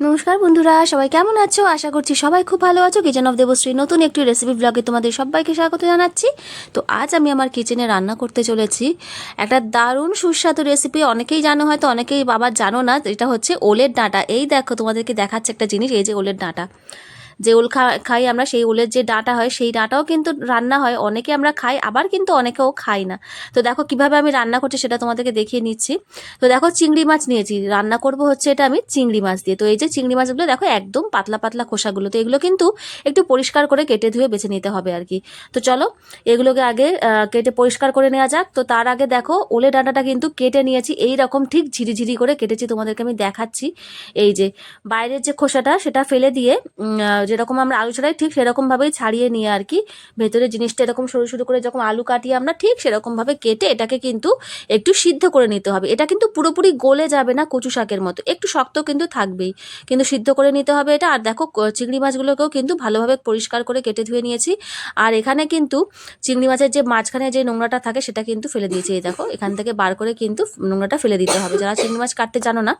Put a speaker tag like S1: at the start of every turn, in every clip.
S1: নমস্কার বন্ধুরা, সবাই কেমন আছো? আশা করছি সবাই খুব ভালো আছো। কিচেন অফ দেবশ্রী নতুন একটি রেসিপি ব্লগে তোমাদের সবাইকে স্বাগত জানাচ্ছি। তো আজ আমি আমার কিচেনে রান্না করতে চলেছি একটা দারুণ সুস্বাদু রেসিপি। অনেকেই জানো, হয়তো অনেকেই আবার জানো না। এটা হচ্ছে ওলের ডাঁটা। এই দেখো, তোমাদেরকে দেখাচ্ছে একটা জিনিস। এই যে ওলের ডাঁটা, যে ওল খাই আমরা, সেই ওলের যে ডাঁটা হয় সেই ডাঁটাও কিন্তু রান্না হয়। অনেকে আমরা খাই, আবার কিন্তু অনেকেও খাই না। তো দেখো কিভাবে আমি রান্না করছি সেটা তোমাদেরকে দেখিয়ে নিচ্ছি। তো দেখো, চিংড়ি মাছ নিয়েছি, রান্না করব হচ্ছে এটা আমি চিংড়ি মাছ দিয়ে। তো এই যে চিংড়ি মাছগুলো দেখো, একদম পাতলা পাতলা খোসাগুলো। তো এগুলো কিন্তু একটু পরিষ্কার করে কেটে ধুয়ে বেছে নিতে হবে আর কি। তো চলো এগুলোকে আগে কেটে পরিষ্কার করে নেওয়া যাক। তো তার আগে দেখো, ওলে ডাঁটাটা কিন্তু কেটে নিয়েছি, এই রকম ঠিক ঝিরিঝিরি করে কেটেছি। তোমাদেরকে আমি দেখাচ্ছি। এই যে বাইরের যে খোসাটা সেটা ফেলে দিয়ে যেরকম আমরা আলু ছাড়াই ঠিক সেরকমভাবেই ছাড়িয়ে নিয়ে আর কি, ভেতরে জিনিসটা এরকম সরু সরু করে যখন আলু কাটিয়ে আমরা ঠিক সেরকমভাবে কেটে এটাকে কিন্তু একটু সিদ্ধ করে নিতে হবে। এটা কিন্তু পুরোপুরি গলে যাবে না, কচু শাকের মতো একটু শক্ত কিন্তু থাকবেই, কিন্তু সিদ্ধ করে নিতে হবে এটা। আর দেখো, চিংড়ি মাছগুলোকেও কিন্তু ভালোভাবে পরিষ্কার করে কেটে ধুয়ে নিয়েছি। আর এখানে কিন্তু চিংড়ি মাছের যে মাঝখানে যে নোংরাটা থাকে সেটা কিন্তু ফেলে দিয়েছি। এই দেখো, এখান থেকে বার করে কিন্তু নোংরাটা ফেলে দিতে হবে, যারা চিংড়ি মাছ কাটতে জানো না।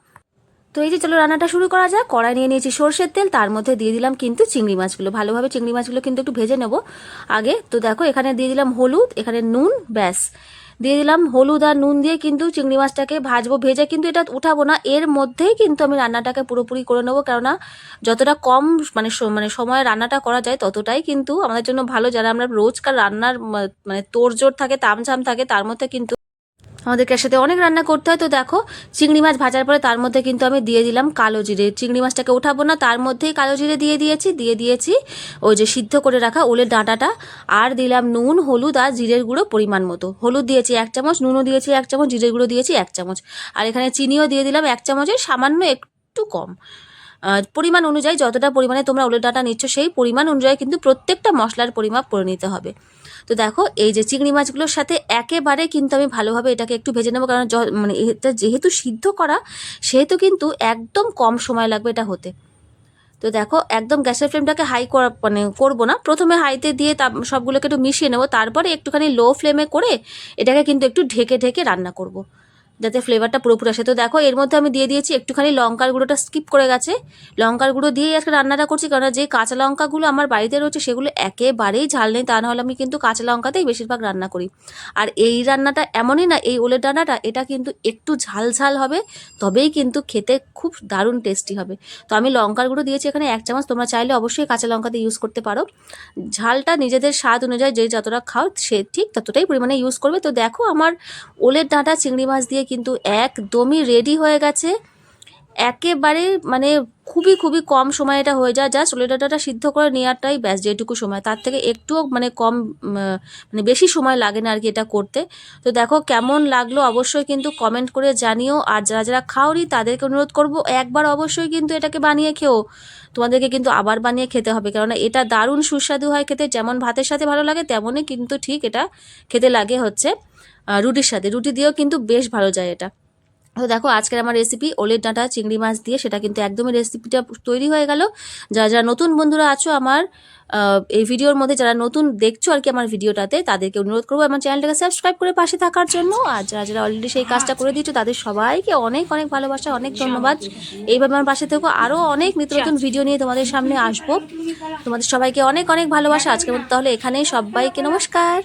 S1: তো এই যে চলো রান্নাটা শুরু করা যাক। কড়াই নিয়ে নিয়েছি সর্ষের তেল, তার মধ্যে দিয়ে দিলাম কিন্তু চিংড়ি মাছগুলো। ভালোভাবে চিংড়ি মাছগুলো কিন্তু একটু ভেজে নেব আগে। তো দেখো, এখানে দিয়ে দিলাম হলুদ, এখানে নুন, ব্যাস দিয়ে দিলাম হলুদ আর নুন দিয়ে কিন্তু চিংড়ি মাছটাকে ভাজবো। ভেজে কিন্তু এটা উঠাবো না, এর মধ্যেই কিন্তু আমি রান্নাটাকে পুরোপুরি করে নেবো। কেননা যতটা কম মানে সময়ে রান্নাটা করা যায় ততটাই কিন্তু আমাদের জন্য ভালো। যারা আমরা রোজকার রান্নার মানে তোড়জোড় থাকে, তামঝাম থাকে, তার মধ্যে কিন্তু আমাদেরকে সাথে অনেক রান্না করতে হয়। তো দেখো, চিংড়ি মাছ ভাজার পরে তার মধ্যে কিন্তু আমি দিয়ে দিলাম কালো জিরে। চিংড়ি মাছটাকে উঠাবো না, তার মধ্যেই কালো জিরে দিয়ে দিয়েছি ওই যে সিদ্ধ করে রাখা ওলের ডাঁটাটা। আর দিলাম নুন, হলুদ আর জিরের গুঁড়ো পরিমাণ মতো। হলুদ দিয়েছি 1 চামচ, নুনও দিয়েছি 1 চামচ, জিরের গুঁড়ো দিয়েছি 1 চামচ। আর এখানে চিনিও দিয়ে দিলাম 1 চামচের সামান্য একটু কম। পরিমাণ অনুযায়ী, যতটা পরিমাণে তোমরা ওলের ডাঁটা নিচ্ছ সেই পরিমাণ অনুযায়ী কিন্তু প্রত্যেকটা মশলার পরিমাপ করে নিতে হবে। তো দেখো, এই যে চিংড়ি মাছগুলোর সাথে একেবারে কিন্তু আমি ভালোভাবে এটাকে একটু ভেজে নেবো। কারণ মানে এটা যেহেতু সিদ্ধ করা, সেহেতু কিন্তু একদম কম সময় লাগবে এটা হতে। তো দেখো, একদম গ্যাসের ফ্লেমটাকে হাই করা মানে করবো না, প্রথমে হাইতে দিয়ে সবগুলোকে একটু মিশিয়ে নেবো, তারপরে একটুখানি লো ফ্লেমে করে এটাকে কিন্তু একটু ঢেকে ঢেকে রান্না করব, যাতে ফ্লেভারটা পুরোপুরি আসে। তো দেখো, এর মধ্যে আমি দিয়ে দিয়েছি একটুখানি লঙ্কার গুঁড়োটা স্কিপ করে গেছে। লঙ্কার গুঁড়ো দিয়েই আজকে রান্নাটা করছি, কারণ যে কাঁচা লঙ্কাগুলো আমার বাড়িতে রয়েছে সেগুলো একেবারেই ঝাল নেই। তা নাহলে আমি কিন্তু কাঁচা লঙ্কাতেই বেশিরভাগ রান্না করি। আর এই রান্নাটা এমনই না, এই ওলের ডাঁটাটা এটা কিন্তু একটু ঝাল ঝাল হবে, তবেই কিন্তু খেতে খুব দারুণ টেস্টি হবে। তো আমি লঙ্কার গুঁড়ো দিয়েছি এখানে 1 চামচ। তোমরা চাইলে অবশ্যই কাঁচা লঙ্কাতে ইউজ করতে পারো। ঝালটা নিজেদের স্বাদ অনুযায়ী যে যতটা খাও সে ঠিক ততটাই পরিমাণে ইউজ করবে। তো দেখো, আমার ওলের ডাঁটা চিংড়ি মাছ দিয়ে কিন্তু একদমই রেডি হয়ে গেছে। একেবারে মানে খুবই খুবই কম সময় এটা হয়ে যায়। জাস্ট ওলের ডাঁটাটা সিদ্ধ করে নেওয়াটাই ব্যাস, যেটুকু সময়, তার থেকে একটুও মানে কম মানে বেশি সময় লাগে না আর কি এটা করতে। তো দেখো, কেমন লাগলো অবশ্যই কিন্তু কমেন্ট করে জানিও। আর যারা যারা খাওনি তাদেরকে অনুরোধ করব, একবার অবশ্যই কিন্তু এটাকে বানিয়ে খেও। তোমাদেরকে কিন্তু আবার বানিয়ে খেতে হবে, কেননা এটা দারুণ সুস্বাদু হয় খেতে। যেমন ভাতের সাথে ভালো লাগে, তেমনই কিন্তু ঠিক এটা খেতে লাগে হচ্ছে রুটির সাথে। রুটি দিয়েও কিন্তু বেশ ভালো যায় এটা। তো দেখো, আজকের আমার রেসিপি ওলের ডাঁটা চিংড়ি মাছ দিয়ে, সেটা কিন্তু একদমই রেসিপিটা তৈরি হয়ে গেল। যারা যারা নতুন বন্ধুরা আছো আমার এই ভিডিওর মধ্যে, যারা নতুন দেখছো আর কি আমার ভিডিওটাতে, তাদেরকে অনুরোধ করবো আমার চ্যানেলটাকে সাবস্ক্রাইব করে পাশে থাকার জন্য। আর যারা যারা অলরেডি সেই কাজটা করে দিয়েছো তাদের সবাইকে অনেক অনেক ভালোবাসা, অনেক ধন্যবাদ। এইভাবে আমার পাশে থেকো, আরও অনেক নিত্য নতুন ভিডিও নিয়ে তোমাদের সামনে আসবো। তোমাদের সবাইকে অনেক অনেক ভালোবাসা। আজকের মতো তাহলে এখানেই, সবাইকে নমস্কার।